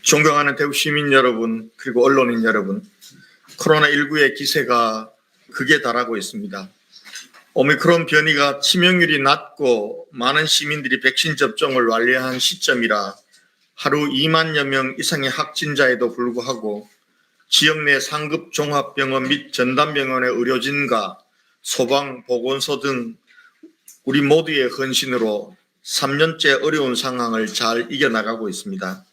존경하는 대구 시민 여러분, 그리고 언론인 여러분, 코로나19의 기세가 극에 달하고 있습니다. 오미크론 변이가 치명률이 낮고 많은 시민들이 백신 접종을 완료한 시점이라 하루 2만여 명 이상의 확진자에도 불구하고 지역 내 상급 종합병원 및 전담병원의 의료진과 소방, 보건소 등 우리 모두의 헌신으로 3년째 어려운 상황을 잘 이겨나가고 있습니다.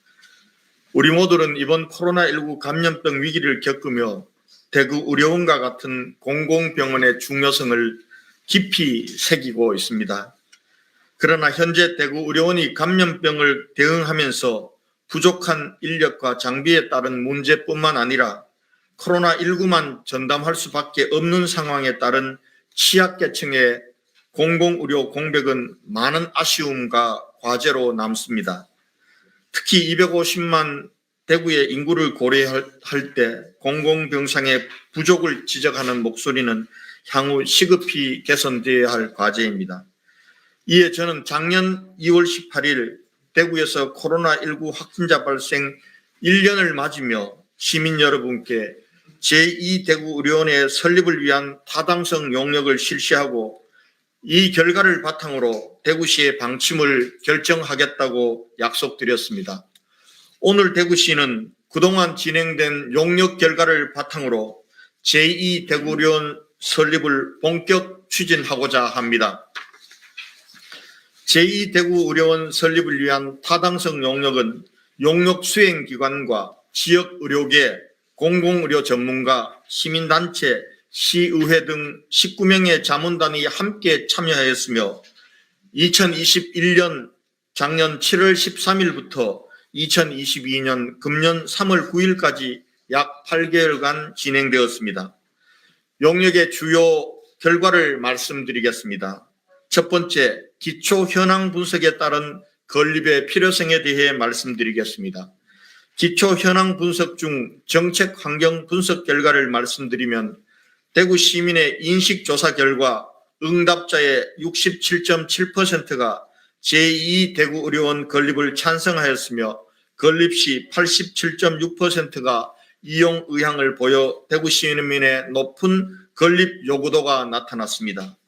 우리 모두는 이번 코로나19 감염병 위기를 겪으며 대구 의료원과 같은 공공병원의 중요성을 깊이 새기고 있습니다. 그러나 현재 대구 의료원이 감염병을 대응하면서 부족한 인력과 장비에 따른 문제뿐만 아니라 코로나19만 전담할 수밖에 없는 상황에 따른 취약계층의 공공의료 공백은 많은 아쉬움과 과제로 남습니다. 특히 250만 대구의 인구를 고려할 때 공공병상의 부족을 지적하는 목소리는 향후 시급히 개선되어야 할 과제입니다. 이에 저는 작년 2월 18일 대구에서 코로나19 확진자 발생 1년을 맞으며 시민 여러분께 제2대구의료원의 설립을 위한 타당성 용역을 실시하고 이 결과를 바탕으로 대구시의 방침을 결정하겠다고 약속드렸습니다. 오늘 대구시는 그동안 진행된 용역 결과를 바탕으로 제2대구의료원 설립을 본격 추진하고자 합니다. 제2대구의료원 설립을 위한 타당성 용역은 용역 수행기관과 지역의료계, 공공의료 전문가, 시민단체, 시의회 등 19명의 자문단이 함께 참여하였으며 2021년 작년 7월 13일부터 2022년 금년 3월 9일까지 약 8개월간 진행되었습니다. 용역의 주요 결과를 말씀드리겠습니다. 첫 번째, 기초 현황 분석에 따른 건립의 필요성에 대해 말씀드리겠습니다. 기초 현황 분석 중 정책 환경 분석 결과를 말씀드리면 대구 시민의 인식조사 결과 응답자의 67.7%가 제2대구의료원 건립을 찬성하였으며 건립 시 87.6%가 이용 의향을 보여 대구 시민의 높은 건립 요구도가 나타났습니다.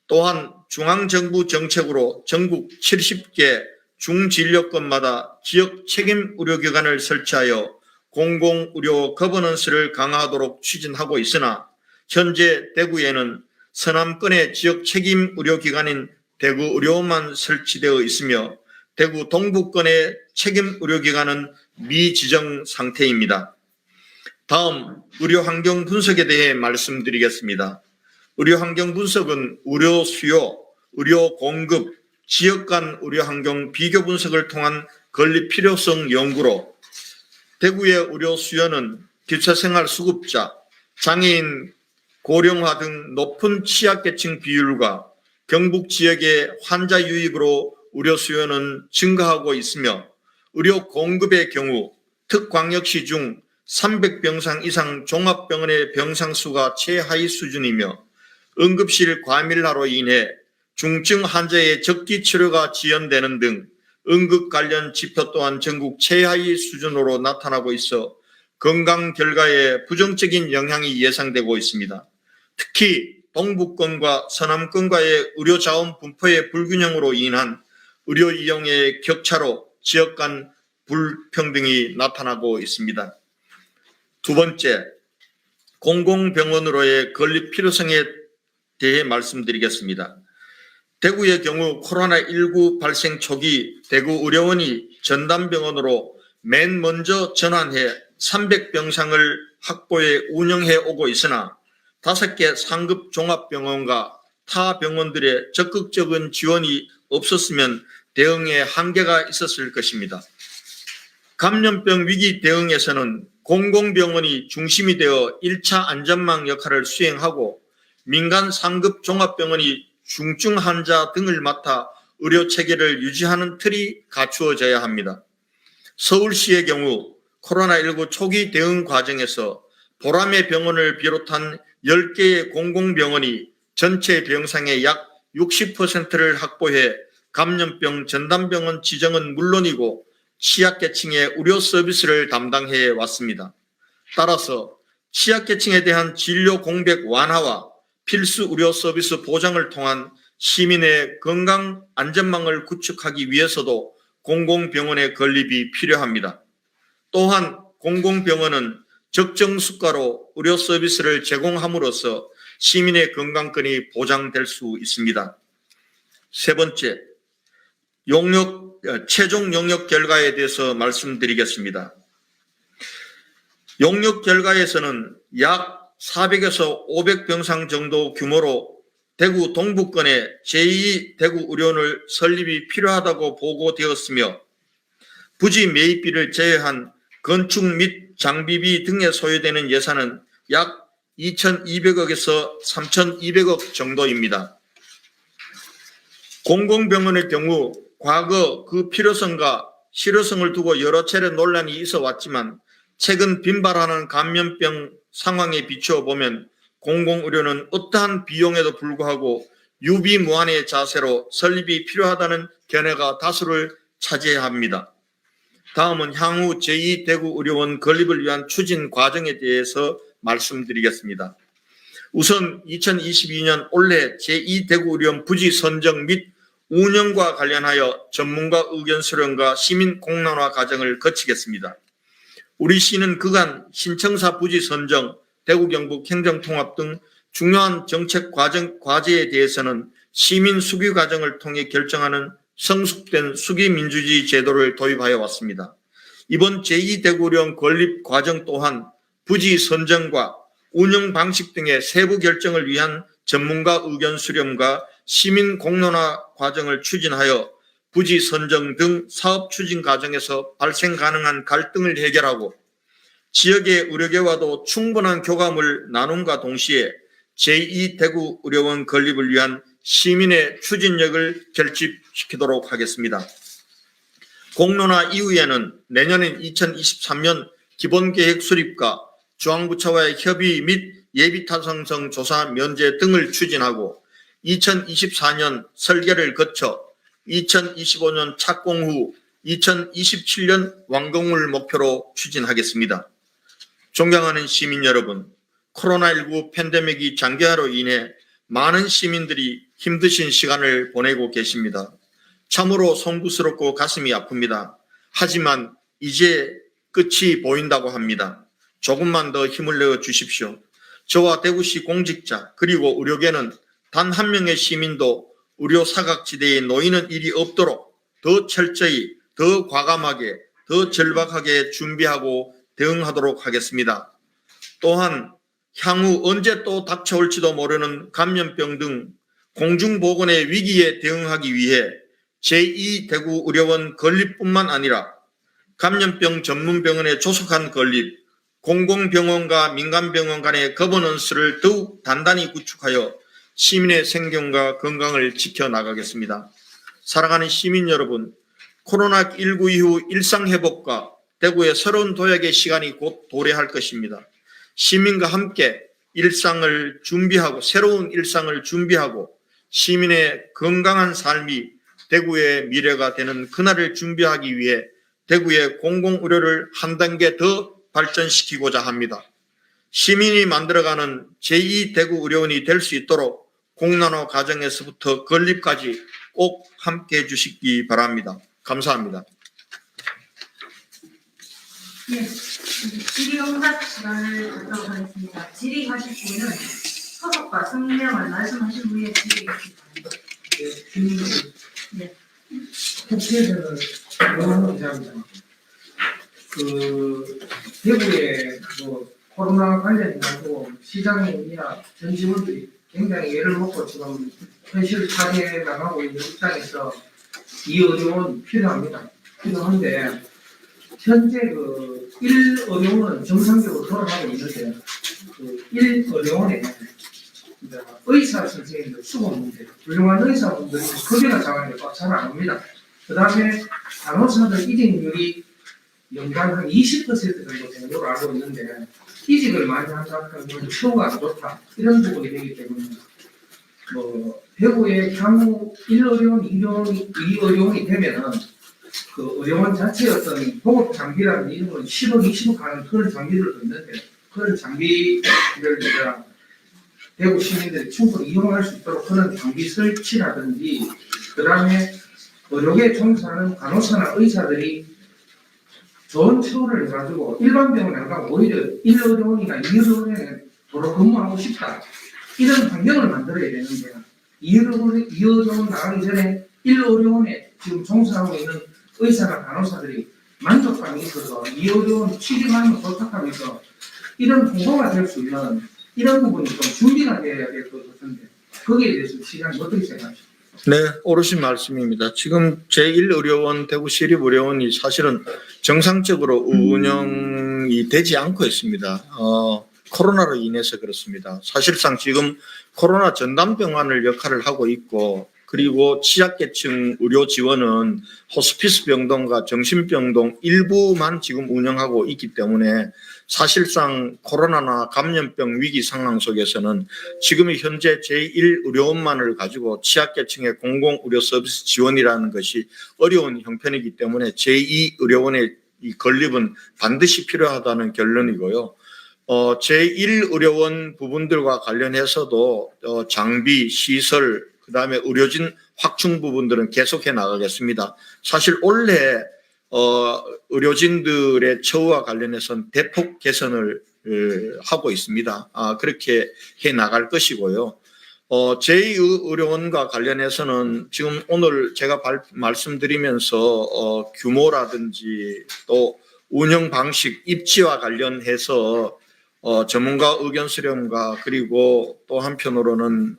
또한 중앙정부 정책으로 전국 70개 중진료권마다 지역 책임 의료기관을 설치하여 공공의료 거버넌스를 강화하도록 추진하고 있으나 현재 대구에는 서남권의 지역 책임 의료기관인 대구의료원만 설치되어 있으며 대구 동부권의 책임 의료기관은 미지정 상태입니다. 다음, 의료환경 분석에 대해 말씀드리겠습니다. 의료환경 분석은 의료 수요, 의료 공급, 지역 간 의료환경 비교 분석을 통한 건립 필요성 연구로 대구의 의료 수요는 기초생활수급자, 장애인, 고령화 등 높은 취약계층 비율과 경북 지역의 환자 유입으로 의료 수요는 증가하고 있으며 의료 공급의 경우 특광역시 중 300병상 이상 종합병원의 병상 수가 최하위 수준이며 응급실 과밀화로 인해 중증 환자의 적기 치료가 지연되는 등 응급 관련 지표 또한 전국 최하위 수준으로 나타나고 있어 건강 결과에 부정적인 영향이 예상되고 있습니다. 특히 동부권과 서남권과의 의료자원 분포의 불균형으로 인한 의료 이용의 격차로 지역 간 불평등이 나타나고 있습니다. 두 번째, 공공병원으로의 건립 필요성에 대해 말씀드리겠습니다. 대구의 경우 코로나19 발생 초기 대구의료원이 전담병원으로 맨 먼저 전환해 300병상을 확보해 운영해 오고 있으나 5개 상급 종합병원과 타 병원들의 적극적인 지원이 없었으면 대응에 한계가 있었을 것입니다. 감염병 위기 대응에서는 공공병원이 중심이 되어 1차 안전망 역할을 수행하고 민간 상급 종합병원이 중증 환자 등을 맡아 의료 체계를 유지하는 틀이 갖추어져야 합니다. 서울시의 경우 코로나19 초기 대응 과정에서 보람의 병원을 비롯한 10개의 공공병원이 전체 병상의 약 60%를 확보해 감염병 전담병원 지정은 물론이고 취약계층의 의료 서비스를 담당해 왔습니다. 따라서 취약계층에 대한 진료 공백 완화와 필수 의료 서비스 보장을 통한 시민의 건강 안전망을 구축하기 위해서도 공공병원의 건립이 필요합니다. 또한 공공병원은 적정 수가로 의료 서비스를 제공함으로써 시민의 건강권이 보장될 수 있습니다. 세 번째, 최종 용역 결과에 대해서 말씀드리겠습니다. 용역 결과에서는 약 400에서 500병상 정도 규모로 대구 동부권에 제2 대구의료원을 설립이 필요하다고 보고되었으며 부지 매입비를 제외한 건축 및 장비비 등에 소요되는 예산은 약 2,200억에서 3,200억 정도입니다. 공공병원의 경우 과거 그 필요성과 실효성을 두고 여러 차례 논란이 있어 왔지만 최근 빈발하는 감염병 상황에 비추어 보면 공공의료는 어떠한 비용에도 불구하고 유비무환의 자세로 설립이 필요하다는 견해가 다수를 차지해야 합니다. 다음은 향후 제2대구의료원 건립을 위한 추진 과정에 대해서 말씀드리겠습니다. 우선 2022년 올해 제2대구의료원 부지 선정 및 운영과 관련하여 전문가 의견 수렴과 시민 공론화 과정을 거치겠습니다. 우리 시는 그간 신청사 부지 선정, 대구 경북 행정통합 등 중요한 정책 과제에 대해서는 시민 수기 과정을 통해 결정하는 성숙된 수기민주주의 제도를 도입하여 왔습니다. 이번 제2대구의료원 건립 과정 또한 부지 선정과 운영 방식 등의 세부 결정을 위한 전문가 의견 수렴과 시민 공론화 과정을 추진하여 부지 선정 등 사업 추진 과정에서 발생 가능한 갈등을 해결하고 지역의 의료계와도 충분한 교감을 나눔과 동시에 제2대구의료원 건립을 위한 시민의 추진력을 결집시키도록 하겠습니다. 공론화 이후에는 내년인 2023년 기본계획 수립과 중앙부처와의 협의 및 예비타당성 조사 면제 등을 추진하고 2024년 설계를 거쳐 2025년 착공 후 2027년 완공을 목표로 추진하겠습니다. 존경하는 시민 여러분, 코로나19 팬데믹이 장기화로 인해 많은 시민들이 힘드신 시간을 보내고 계십니다. 참으로 송구스럽고 가슴이 아픕니다. 하지만 이제 끝이 보인다고 합니다. 조금만 더 힘을 내어 주십시오. 저와 대구시 공직자 그리고 의료계는 단 한 명의 시민도 의료 사각지대에 놓이는 일이 없도록 더 철저히, 더 과감하게, 더 절박하게 준비하고 대응하도록 하겠습니다. 또한 향후 언제 또 닥쳐올지도 모르는 감염병 등 공중보건의 위기에 대응하기 위해 제2대구의료원 건립뿐만 아니라 감염병 전문병원의 조속한 건립, 공공병원과 민간병원 간의 거버넌스를 더욱 단단히 구축하여 시민의 생존과 건강을 지켜나가겠습니다. 사랑하는 시민 여러분, 코로나19 이후 일상회복과 대구의 새로운 도약의 시간이 곧 도래할 것입니다. 시민과 함께 일상을 준비하고 새로운 일상을 준비하고 시민의 건강한 삶이 대구의 미래가 되는 그날을 준비하기 위해 대구의 공공의료를 한 단계 더 발전시키고자 합니다. 시민이 만들어가는 제2대구의료원이 될 수 있도록 공론화 과정에서부터 건립까지 꼭 함께해 주시기 바랍니다. 감사합니다. 네, 질의응답 시간을 갖도록 하겠습니다. 질의하실 분은 서석과 성명을 말씀하신 후에 질의하시기 바랍니다. 네. 국회에서는 영어로 기자입니다. 대구에 코로나 관련해가지고 시장이나 전 직원들이 굉장히 애를 먹고 지금 현실을 타개해 나가고 있는 입장에서 이 의료원 필요합니다. 필요한데 현재 1의료원은 정상적으로 돌아가고 있는데 1의료원에 의사 선생님들 수가 없는데 훌륭한 의사분들이 급여나 장학이 잘 안 옵니다. 그 다음에 간호사들 이직률이 연간 한 20% 정도 되는 걸로 알고 있는데 이직을 많이 한다는 건 처우가 안 좋다 이런 부분이 되기 때문에 대구에 향후 1의료원, 2의료원이 되면은 의료원 자체의 어떤 보급 장비라는 이런 건 10억, 20억 하는 그런 장비를 얻는데 그런 장비를 우리가 대구 시민들이 충분히 이용할 수 있도록 그런 장비 설치라든지 그다음에 의료계에 종사하는 간호사나 의사들이 좋은 처우를 해가지고 일반 병원에 안 가고 오히려 1의료원이나 2의료원에 도로 근무하고 싶다. 이런 환경을 만들어야 되는데 2의료원 나가기 전에 1의료원에 지금 종사하고 있는 의사나 간호사들이 만족감이 있어서 2의료원 취직하면 도착하면서 이런 홍보가 될 수 있는 이런 부분이 좀 준비가 되어야 될 것 같은데 거기에 대해서 시장이 어떻게 생각하십니까? 네, 옳으신 말씀입니다. 지금 제1의료원, 대구시립의료원이 사실은 정상적으로 운영이 되지 않고 있습니다. 코로나로 인해서 그렇습니다. 사실상 지금 코로나 전담병원을 역할을 하고 있고 그리고 취약계층 의료 지원은 호스피스 병동과 정신병동 일부만 지금 운영하고 있기 때문에 사실상 코로나나 감염병 위기 상황 속에서는 지금 현재 제1의료원만을 가지고 취약계층의 공공의료 서비스 지원이라는 것이 어려운 형편이기 때문에 제2의료원의 이 건립은 반드시 필요하다는 결론이고요. 제1의료원 부분들과 관련해서도 장비, 시설, 그다음에 의료진 확충 부분들은 계속해 나가겠습니다. 사실 올해 의료진들의 처우와 관련해서는 대폭 개선을 하고 있습니다. 그렇게 해 나갈 것이고요. 제2의료원과 관련해서는 지금 오늘 제가 말씀드리면서 규모라든지 또 운영 방식, 입지와 관련해서 전문가 의견 수렴과 그리고 또 한편으로는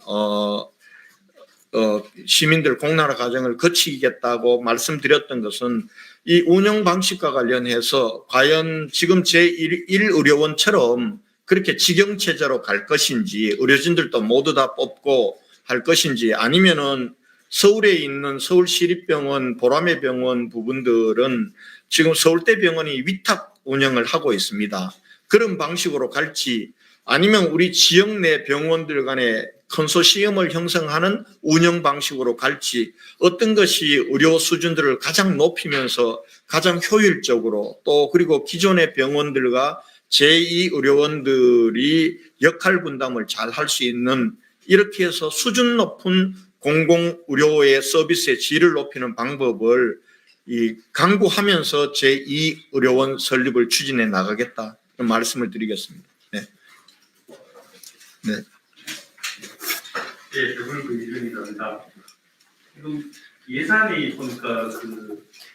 시민들 공론화 과정을 거치겠다고 말씀드렸던 것은 이 운영 방식과 관련해서 과연 지금 제1의료원처럼 그렇게 직영체제로 갈 것인지 의료진들도 모두 다 뽑고 할 것인지 아니면은 서울에 있는 서울시립병원, 보라매 병원 부분들은 지금 서울대병원이 위탁 운영을 하고 있습니다. 그런 방식으로 갈지 아니면 우리 지역 내 병원들 간에 컨소시엄을 형성하는 운영 방식으로 갈지 어떤 것이 의료 수준들을 가장 높이면서 가장 효율적으로 또 그리고 기존의 병원들과 제2의료원들이 역할 분담을 잘 할 수 있는 이렇게 해서 수준 높은 공공의료의 서비스의 질을 높이는 방법을 강구하면서 제2의료원 설립을 추진해 나가겠다 이런 말씀을 드리겠습니다. 네. 네. 예, 대구구 이준희입니다. 지금 예산이 보니까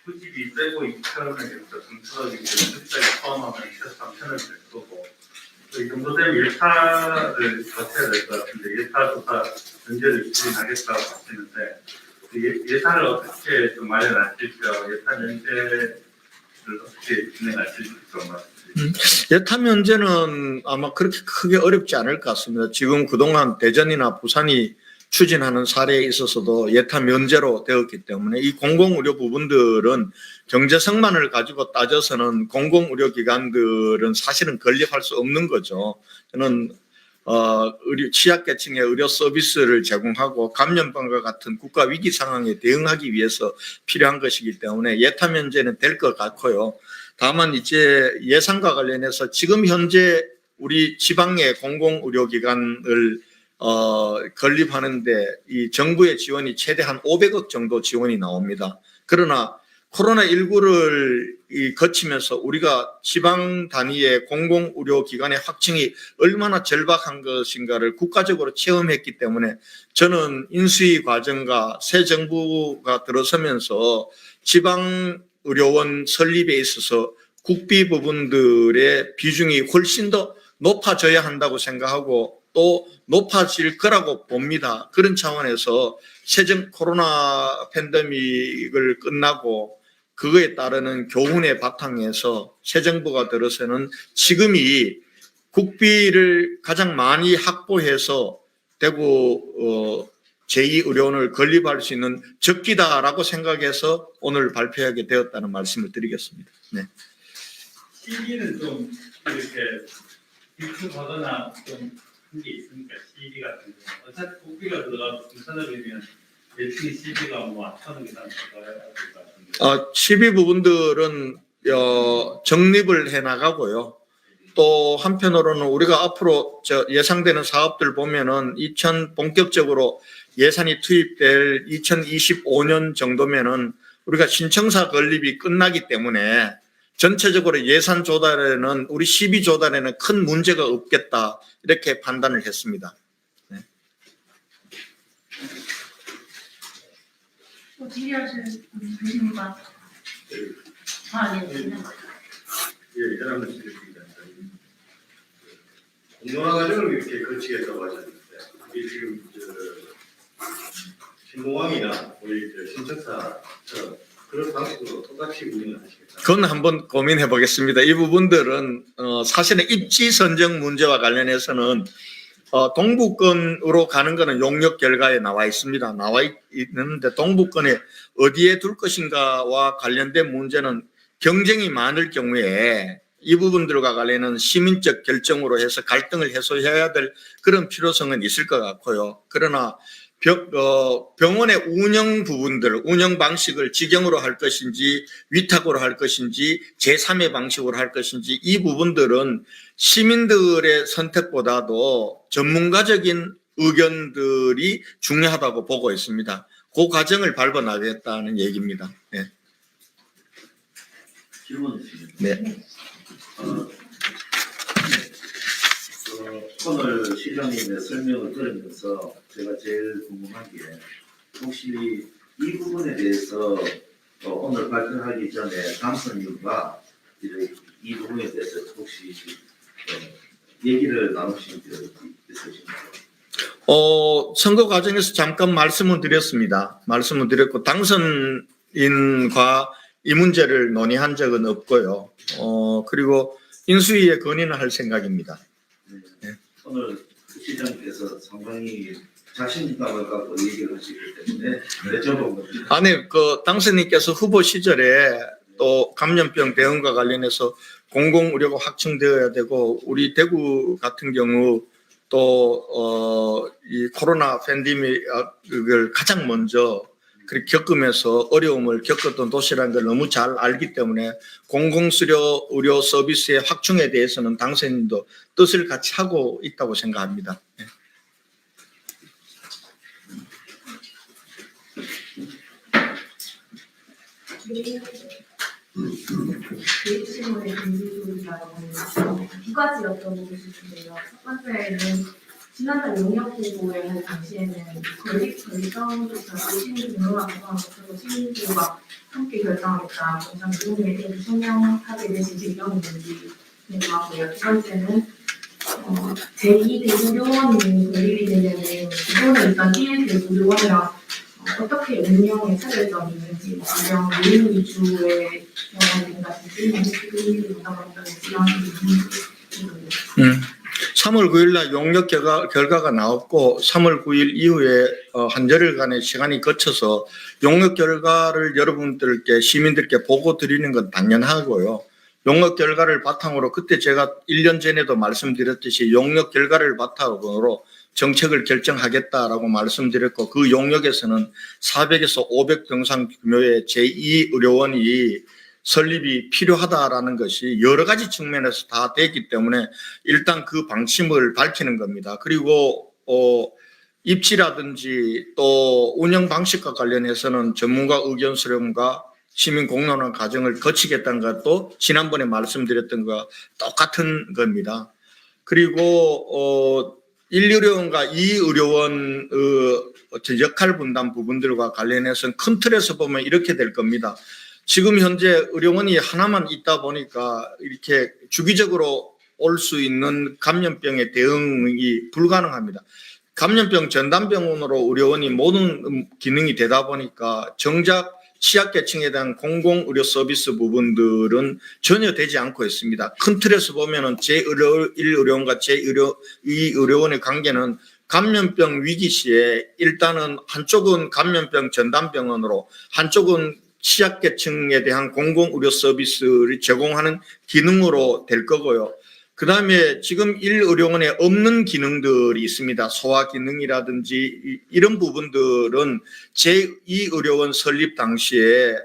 후집이 빼고 2천원을 해서 정처하기 숫자에 포함하면 2천 3천원을 될 거고 이 정도 되면 예타를 거쳐야 될 것 같은데 예타 조사 전제를 추진하겠다고 하시는데 예산을 어떻게 좀 마련하실까 예타 면제를 어떻게 진행하실지 좀 말씀드립니다. 예타 면제는 아마 그렇게 크게 어렵지 않을 것 같습니다. 지금 그동안 대전이나 부산이 추진하는 사례에 있어서도 예타 면제로 되었기 때문에 이 공공의료 부분들은 경제성만을 가지고 따져서는 공공의료기관들은 사실은 건립할 수 없는 거죠. 저는 취약계층의 의료 서비스를 제공하고 감염병과 같은 국가 위기 상황에 대응하기 위해서 필요한 것이기 때문에 예타 면제는 될 것 같고요. 다만 이제 예산과 관련해서 지금 현재 우리 지방의 공공의료기관을 건립하는데 이 정부의 지원이 최대 한 500억 정도 지원이 나옵니다. 그러나 코로나19를 거치면서 우리가 지방 단위의 공공의료기관의 확충이 얼마나 절박한 것인가를 국가적으로 체험했기 때문에 저는 인수위 과정과 새 정부가 들어서면서 지방의료원 설립에 있어서 국비 부분들의 비중이 훨씬 더 높아져야 한다고 생각하고 또 높아질 거라고 봅니다. 그런 차원에서 코로나 팬데믹을 끝나고 그거에 따르는 교훈의 바탕에서 새 정부가 들어서는 지금이 국비를 가장 많이 확보해서 대구 제2의료원을 건립할 수 있는 적기다라고 생각해서 오늘 발표하게 되었다는 말씀을 드리겠습니다. 네. 시기는 좀 이렇게 비축하거나 좀 한 게 있습니까? 시기 같은 거. 어차피 국비가 들어가고 승선을 이면 예측 CB가 뭐 1,000억 이상 들어가야 될 것 같은데. 시비 부분들은 정립을 해 나가고요. 또 한편으로는 우리가 앞으로 예상되는 사업들 보면은 본격적으로 예산이 투입될 2025년 정도면은 우리가 신청사 건립이 끝나기 때문에 전체적으로 예산 조달에는 우리 시비 조달에는 큰 문제가 없겠다 이렇게 판단을 했습니다. 또 질의하실 분 계십니까? 네. 예, 이 사람들 드리겠습니다. 공론화 과정을 이렇게 거치겠다고 하셨는데, 이게 지금 신공항이나 우리 신청사처럼 그런 방식으로 똑같이 운영을 하시겠다. 그건 한번 고민해 보겠습니다. 이 부분들은 사실은 입지 선정 문제와 관련해서는 동북권으로 가는 것은 용역 결과에 나와 있습니다. 있는데 동북권에 어디에 둘 것인가와 관련된 문제는 경쟁이 많을 경우에 이 부분들과 관련은 시민적 결정으로 해서 갈등을 해소해야 될 그런 필요성은 있을 것 같고요. 그러나 병원의 운영 부분들, 운영 방식을 직영으로 할 것인지 위탁으로 할 것인지 제3의 방식으로 할 것인지 이 부분들은 시민들의 선택보다도 전문가적인 의견들이 중요하다고 보고 있습니다. 그 과정을 밟아나가겠다는 얘기입니다. 네. 질문 있습니다. 네. 오늘 시장님의 설명을 들으면서 제가 제일 궁금한 게 혹시 이 부분에 대해서 오늘 발표하기 전에 당선인과 이 부분에 대해서 혹시 얘기를 나누신 적이 있으신가요? 선거 과정에서 잠깐 말씀을 드렸습니다. 말씀을 드렸고 당선인과 이 문제를 논의한 적은 없고요. 그리고 인수위에 건의는 할 생각입니다. 네. 오늘 시장님께서 상당히 자신감을 갖고 얘기를 하시기 때문에 여쭤본 겁니다. 아니, 당선인께서 후보 시절에 또 감염병 대응과 관련해서 공공의료가 확충되어야 되고 우리 대구 같은 경우 또 이 코로나 팬데믹을 가장 먼저 그렇게 겪으면서 어려움을 겪었던 도시라는 걸 너무 잘 알기 때문에 공공의료 서비스의 확충에 대해서는 당선인도 뜻을 같이 하고 있다고 생각합니다. 네. 질문의 두 가지 여쭤보고 싶은데요. 첫 번째는 지난달 용역 보고에 할 당시에는 결정조차 시민 등록을 거쳐서 시민들과 함께 결정하겠다. 그래서 이분에 대해서 성명하게 되신 배경이 있는지 궁금하고요. 두 번째는 제2 대구요원이 건립이 되면은 기존에 있던 1 대구요원이랑 어떻게 운영에 차별점이 있는지, 가령 유인 위주의 경험이라든지 일일이 보다 보니까 지원이 있는지. 3월 9일 날 용역 결과가 나왔고 3월 9일 이후에 한 열흘간의 시간이 거쳐서 용역 결과를 여러분들께 시민들께 보고 드리는 건 당연하고요. 용역 결과를 바탕으로 그때 제가 1년 전에도 말씀드렸듯이 용역 결과를 바탕으로 정책을 결정하겠다라고 말씀드렸고 그 용역에서는 400에서 500병상 규모의 제2의료원이 설립이 필요하다라는 것이 여러 가지 측면에서 다 됐기 때문에 일단 그 방침을 밝히는 겁니다. 그리고 입지라든지 또 운영 방식과 관련해서는 전문가 의견 수렴과 시민 공론화 과정을 거치겠다는 것도 지난번에 말씀드렸던 것과 똑같은 겁니다. 그리고 1의료원과 2의료원의 역할 분담 부분들과 관련해서는 큰 틀에서 보면 이렇게 될 겁니다. 지금 현재 의료원이 하나만 있다 보니까 이렇게 주기적으로 올 수 있는 감염병의 대응이 불가능합니다. 감염병 전담병원으로 의료원이 모든 기능이 되다 보니까 정작 취약계층에 대한 공공의료 서비스 부분들은 전혀 되지 않고 있습니다. 큰 틀에서 보면은 제1의료원과 제2의료원의 관계는 감염병 위기 시에 일단은 한쪽은 감염병 전담병원으로 한쪽은 취약계층에 대한 공공의료 서비스를 제공하는 기능으로 될 거고요. 그다음에 지금 1의료원에 없는 기능들이 있습니다. 소화 기능이라든지 이런 부분들은 제2의료원 설립 당시에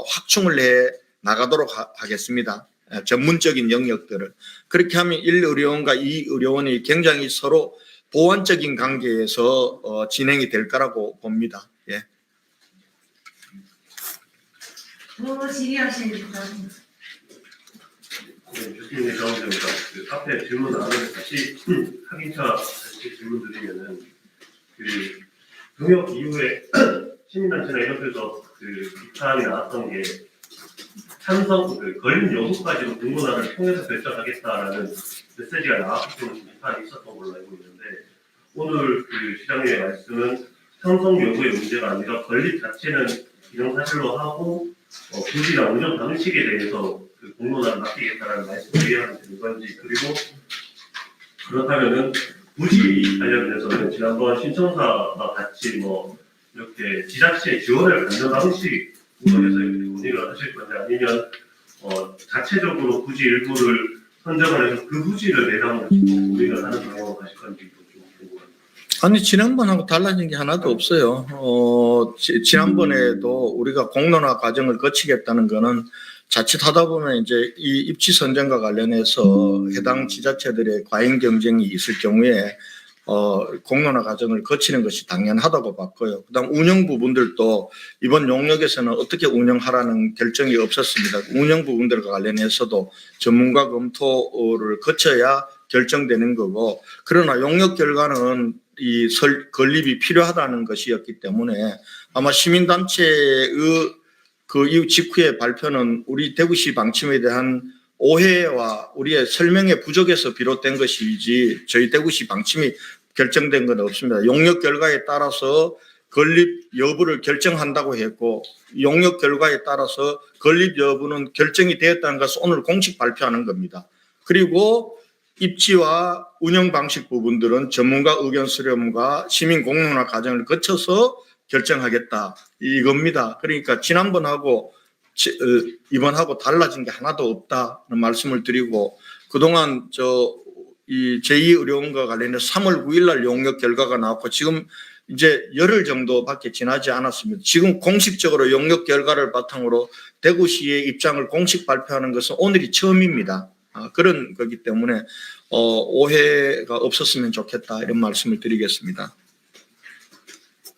확충을 해 나가도록 하겠습니다. 전문적인 영역들을. 그렇게 하면 1의료원과 2의료원이 굉장히 서로 보완적인 관계에서 진행이 될 거라고 봅니다. 예. 질의하실 부장님. 네, 교수님의 경험입니다. 그 앞에 질문 안 하는데 다시 확인차 다시 질문 드리면은 그 병역 이후에 시민단체나 이런 데서 그 비판이 나왔던 게 찬성 걸린 여부까지도 공론화를 통해서 결정하겠다라는 메시지가 나왔기 때문에 비판이 있었던 걸로 알고 있는데 오늘 그 시장님의 말씀은 찬성 여부의 문제가 아니라 건립 자체는 기정사실로 하고 부지나 운영 방식에 대해서 그 공론화를 맡기겠다라는 말씀을 이해하면 되는 건지 그리고 그렇다면은 부지 관련해서는 지난번 신청사와 같이 뭐 이렇게 지자체 지원을 받는 방식으로 해서 이렇게 논의를 하실 건지 아니면 자체적으로 부지 일부를 선정을 해서 그 부지를 내담으로 논의를 하는 방향으로 가실 건지 좀 궁금합니다. 아니 지난번하고 달라진 게 하나도 없어요. 지난번에도 우리가 공론화 과정을 거치겠다는 거는 자칫하다 보면 이제 이 입지 선정과 관련해서 해당 지자체들의 과잉 경쟁이 있을 경우에 공론화 과정을 거치는 것이 당연하다고 봤고요. 그다음 운영 부분들도 이번 용역에서는 어떻게 운영하라는 결정이 없었습니다. 운영 부분들과 관련해서도 전문가 검토를 거쳐야 결정되는 거고, 그러나 용역 결과는 이 건립이 필요하다는 것이었기 때문에 아마 시민단체의 그 이후 직후의 발표는 우리 대구시 방침에 대한 오해와 우리의 설명의 부족에서 비롯된 것이지 저희 대구시 방침이 결정된 건 없습니다. 용역 결과에 따라서 건립 여부를 결정한다고 했고 용역 결과에 따라서 건립 여부는 결정이 되었다는 것을 오늘 공식 발표하는 겁니다. 그리고 입지와 운영 방식 부분들은 전문가 의견 수렴과 시민 공론화 과정을 거쳐서 결정하겠다 이겁니다. 그러니까 지난번하고 이번하고 달라진 게 하나도 없다는 말씀을 드리고 그동안 이 제2의료원과 관련해서 3월 9일 날 용역 결과가 나왔고 지금 이제 열흘 정도밖에 지나지 않았습니다. 지금 공식적으로 용역 결과를 바탕으로 대구시의 입장을 공식 발표하는 것은 오늘이 처음입니다. 그런 거기 때문에 오해가 없었으면 좋겠다 이런 말씀을 드리겠습니다.